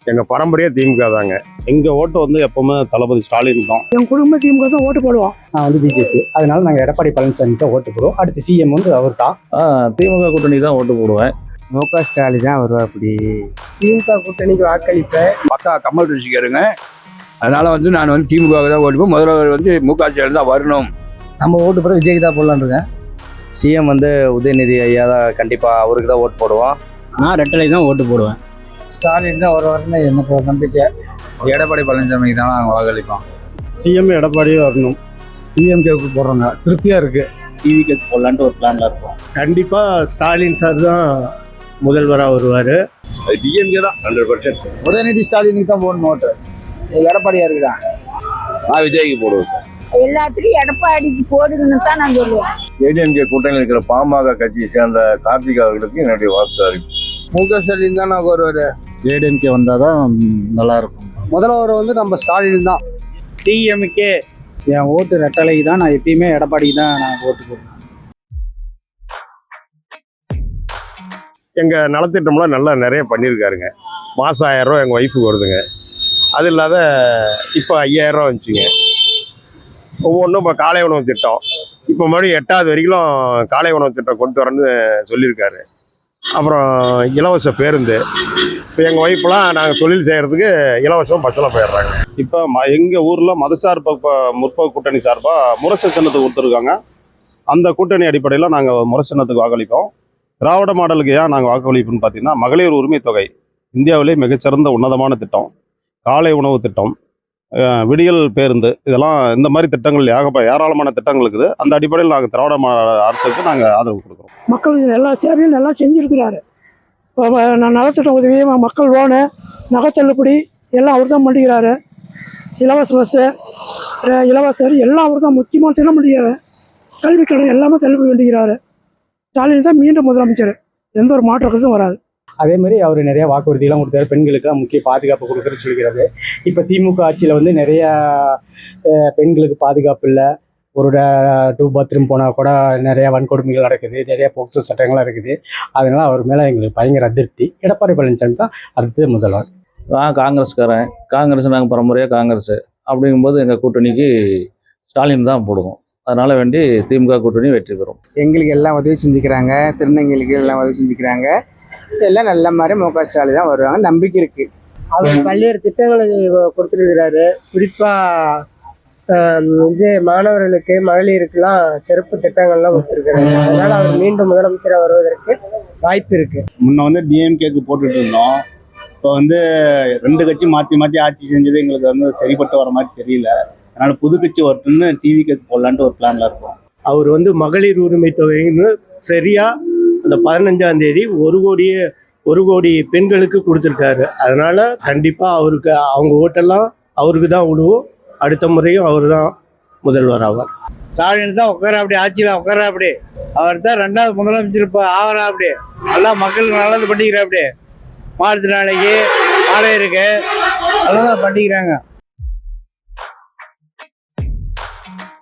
எங்க பரம்பரையே திமுக தாங்க. எங்க ஓட்டு வந்து எப்பவுமே தளபதி ஸ்டாலின் தான். என் குடும்ப திமுக தான் ஓட்டு போடுவோம். நான் வந்து பிஜேபி, அதனால நாங்கள் எடப்பாடி பழனிசாமி தான் ஓட்டு போடுவோம். அடுத்து சிஎம் வந்து அவர் தான். திமுக கூட்டணி தான் ஓட்டு போடுவேன். முக ஸ்டாலின் தான் வருவா. அப்படி திமுக கூட்டணிக்கு வாக்களிப்பேன். பக்கா கமல் ருசிக்காருங்க. அதனால வந்து நான் வந்து திமுக தான் ஓட்டுப்போம். முதல்வர் வந்து முக ஸ்டாலின் தான் வரணும். நம்ம ஓட்டு போட விஜய்க்கு தான் போடலான்னு இருக்கேன். சிஎம் வந்து உதயநிதி ஐயா தான், கண்டிப்பாக அவருக்கு தான் ஓட்டு போடுவோம். நான் ரெட்டலை தான் ஓட்டு போடுவேன். ஸ்டாலின் தான் வருவாருன்னு எனக்கு ஒரு நம்பிக்கை. எடப்பாடி பழனிசாமிக்கு தான் நாங்கள் வாக்களிப்போம். சிஎம் எடப்பாடியே வரணும். டிஎம்கேக்கு போடுறாங்க, திருப்தியாக இருக்கு. டிவிக்கு போடலான்ட்டு ஒரு பிளான்ல இருக்கும். கண்டிப்பா ஸ்டாலின் சார் தான் முதல்வராக வருவாரு. டிஎம்கே தான் 100%. உதயநிதி ஸ்டாலினுக்கு தான் போடணும் ஓட்டு. எடப்பாடியா இருக்குதான். நான் விஜய்க்கு போடுவேன் சார். எல்லாத்துக்கும் எடப்பாடிக்கு போடுங்கன்னு தான் நான் சொல்லுவேன். ஏடிஎம்கே கூட்டணியில் இருக்கிற பாமக கட்சியை சேர்ந்த கார்த்திக் அவர்களுக்கு என்னுடைய வாழ்த்து அறிவிப்பு. முக ஸ்டாலின் தான் நான் வருவாரு. ஏடிஎம்கே வந்தால் தான் நல்லா இருக்கும். முதல்வர் வந்து நம்ம ஸ்டாலின் தான். டிஎம்கே. என் ஓட்டு ரெட்டலைக்கு தான். நான் எப்பயுமே எடப்பாடிக்கு தான் நான் ஓட்டு போடுவேன். எங்க நலத்திட்டம்லாம் நல்லா நிறைய பண்ணியிருக்காருங்க. மாதம் 1000 ரூபா எங்கள் ஒய்ஃபுக்கு வருதுங்க. அது இல்லாத இப்போ 5000 ரூபா வந்துச்சுங்க. ஒவ்வொன்றும் இப்போ காலை உணவு திட்டம், இப்போ மறுபடியும் 8வது வரைக்கும் காலை உணவு திட்டம் கொண்டு வரேன்னு சொல்லியிருக்காரு. அப்புறம் இலவச பேருந்து, இப்போ எங்கள் ஒய்ஃப்லாம் நாங்கள் தொழில் செய்கிறதுக்கு இலவசம் பஸ்ஸில் போயிடுறாங்க. இப்போ எங்கள் ஊரில் மதசார்பு முற்போக்கு கூட்டணி சார்பாக முரசு சின்னத்துக்கு கொடுத்துருக்காங்க. அந்த கூட்டணி அடிப்படையில் நாங்கள் முரசு சின்னத்துக்கு வாக்களிப்போம். திராவிட மாடலுக்கு ஏன் நாங்கள் வாக்களிப்போம்னு பார்த்தீங்கன்னா, மகளிர் உரிமை தொகை இந்தியாவிலே மிகச்சிறந்த உன்னதமான திட்டம். காலை உணவு திட்டம், விடியல் பேருந்து, இதெல்லாம் இந்த மாதிரி திட்டங்கள் ஏராளமான திட்டங்கள் இருக்குது. அந்த அடிப்படையில் நாங்கள் திராவிட அரசுக்கு நாங்கள் ஆதரவு கொடுக்குறோம். மக்களுக்கு எல்லா சேவையும் நல்லா செஞ்சுருக்கிறாரு. நான் நலத்திட்ட உதவியும், மக்கள் லோனு, நகை தள்ளுபடி எல்லாம் அவர் தான் பண்ணிக்கிறாரு. இலவச பஸ்ஸு, இலவச எல்லாம் அவர் தான் முக்கியமாக தின முடியாது. கல்வி கடன் எல்லாமே தள்ளுபடி பண்ணிக்கிறாரு. ஸ்டாலின் தான் மீண்டும் முதலமைச்சர். எந்த ஒரு மாற்ற கருத்தும் வராது. அதே மாதிரி அவர் நிறைய வாக்குறுதியெல்லாம் கொடுத்தாரு. பெண்களுக்கு முக்கிய பாதுகாப்பு கொடுக்குறது சொல்லிக்கிறது. இப்போ திமுக ஆட்சியில் வந்து நிறைய பெண்களுக்கு பாதுகாப்பு இல்லை. ஒரு 2 பாத்ரூம் போனால் கூட நிறைய வன்கொடுமைகள் நடக்குது, நிறைய போக்சோ சட்டங்கள்லாம் இருக்குது. அதனால அவர் மேலே எங்களுக்கு பயங்கர அதிருப்தி. எடப்பாடி பழனிசாமி தான் அடுத்து முதல்வர். நான் காங்கிரஸ்காரன். காங்கிரஸ் நாங்கள் பரம்பரையாக காங்கிரஸ். அப்படிங்கும்போது எங்கள் கூட்டணிக்கு ஸ்டாலின் தான் போடுவோம். அதனால வேண்டி திமுக கூட்டணி வெற்றி பெறும். எங்களுக்கு எல்லாம் உதவி செஞ்சுக்கிறாங்க. திருநங்கைகளுக்கு எல்லாம் உதவி செஞ்சுக்கிறாங்க. எல்லாம் நல்ல மாதிரி முக ஸ்டாலின் தான் வருவாங்க, நம்பிக்கை இருக்கு. அவர் பல்வேறு திட்டங்களை கொடுத்துருக்கிறாரு. குறிப்பாக மாணவர்களுக்கு, மகளிருக்கெல்லாம் சிறப்பு திட்டங்கள்லாம் கொடுத்துருக்கிறாரு. அதனால அவர் மீண்டும் முதலமைச்சராக வருவதற்கு வாய்ப்பு இருக்கு. முன்ன வந்து டிஎம்கேக்கு போட்டுட்டு இருந்தோம். இப்போ வந்து 2 கட்சி மாற்றி மாற்றி ஆட்சி செஞ்சது எங்களுக்கு வந்து சரிப்பட்டு வர மாதிரி தெரியல. அதனால புது கட்சி வரட்டுன்னு டிவிக்கு போடலான்ட்டு ஒரு பிளான்ல இருக்கும். அவர் வந்து மகளிர் உரிமை தொகைன்னு சரியா அந்த 15ஆம் தேதி 1 கோடி பெண்களுக்கு கொடுத்துருக்காரு. அதனால கண்டிப்பாக அவருக்கு, அவங்க ஓட்டெல்லாம் அவருக்கு தான் விடுவோம். அடுத்த முறையும் அவர் தான் முதல்வர் ஆவார். ஸ்டாலின் தான் உட்கார ஆட்சியில் உட்கார. அவர் தான் 2வது முதலமைச்சர் ஆகிறா. நல்லா மக்களுக்கு நல்லது பண்ணிக்கிறா. மாற்றுத்திறனாளிக்கு, ஆலையருக்கு நல்லா தான் பண்ணிக்கிறாங்க.